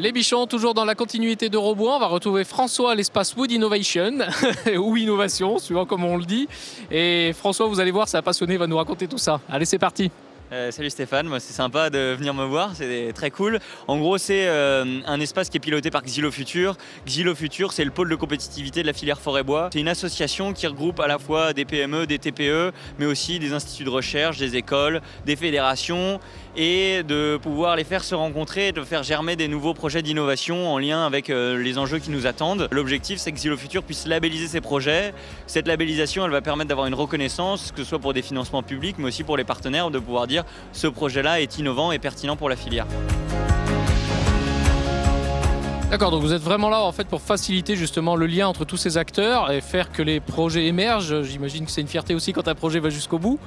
Les Bichons, toujours dans la continuité de Robois, on va retrouver François à l'espace Wood Innovation, ou Innovation, suivant comment on le dit. Et François, vous allez voir, c'est un passionné, il va nous raconter tout ça. Allez, c'est parti. Salut Stéphane, moi, c'est sympa de venir me voir, c'est très cool. En gros, c'est un espace qui est piloté par Xylofutur. Xylofutur, c'est le pôle de compétitivité de la filière forêt-bois. C'est une association qui regroupe à la fois des PME, des TPE, mais aussi des instituts de recherche, des écoles, des fédérations, et de pouvoir les faire se rencontrer, de faire germer des nouveaux projets d'innovation en lien avec les enjeux qui nous attendent. L'objectif, c'est que Xylofutur puisse labelliser ses projets. Cette labellisation, elle va permettre d'avoir une reconnaissance, que ce soit pour des financements publics, mais aussi pour les partenaires, de pouvoir dire ce projet-là est innovant et pertinent pour la filière. D'accord, donc vous êtes vraiment là en fait pour faciliter justement le lien entre tous ces acteurs et faire que les projets émergent. J'imagine que c'est une fierté aussi quand un projet va jusqu'au bout.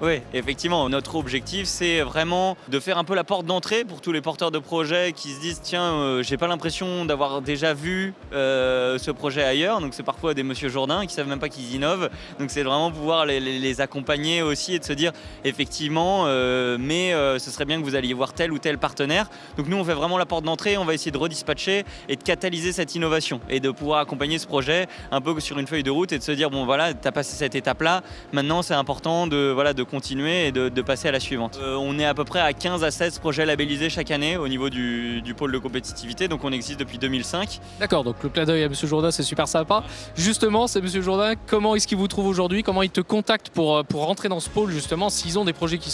Oui, effectivement, notre objectif, c'est vraiment de faire un peu la porte d'entrée pour tous les porteurs de projets qui se disent tiens, j'ai pas l'impression d'avoir déjà vu ce projet ailleurs. Donc c'est parfois des monsieur Jourdain qui savent même pas qu'ils innovent. Donc c'est vraiment pouvoir les accompagner aussi et de se dire effectivement, ce serait bien que vous alliez voir tel ou tel partenaire. Donc nous, on fait vraiment la porte d'entrée, on va essayer de redispatcher et de catalyser cette innovation et de pouvoir accompagner ce projet un peu sur une feuille de route et de se dire bon voilà, tu as passé cette étape-là, maintenant c'est important de continuer et de passer à la suivante. On est à peu près à 15 à 16 projets labellisés chaque année au niveau du pôle de compétitivité, donc on existe depuis 2005. D'accord, donc le clin d'œil à M. Jourdain, c'est super sympa. Justement, c'est M. Jourdain, comment est-ce qu'il vous trouve aujourd'hui? Comment il te contacte pour rentrer dans ce pôle justement, s'ils ont des projets qui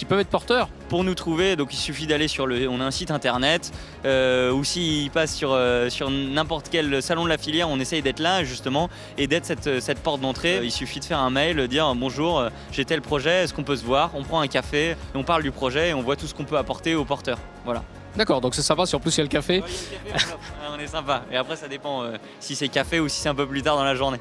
peuvent être porteurs? Pour nous trouver, donc il suffit d'aller on a un site internet, ou s'il passe sur n'importe quel salon de la filière, on essaye d'être là justement et d'être cette porte d'entrée. Il suffit de faire un mail, dire bonjour, j'ai tel projet, est-ce qu'on peut se voir? On prend un café, et on parle du projet et on voit tout ce qu'on peut apporter aux porteurs. Voilà. D'accord, donc c'est sympa si en plus il y a le café. Ouais, il y a le café on est sympa. Et après ça dépend si c'est café ou si c'est un peu plus tard dans la journée.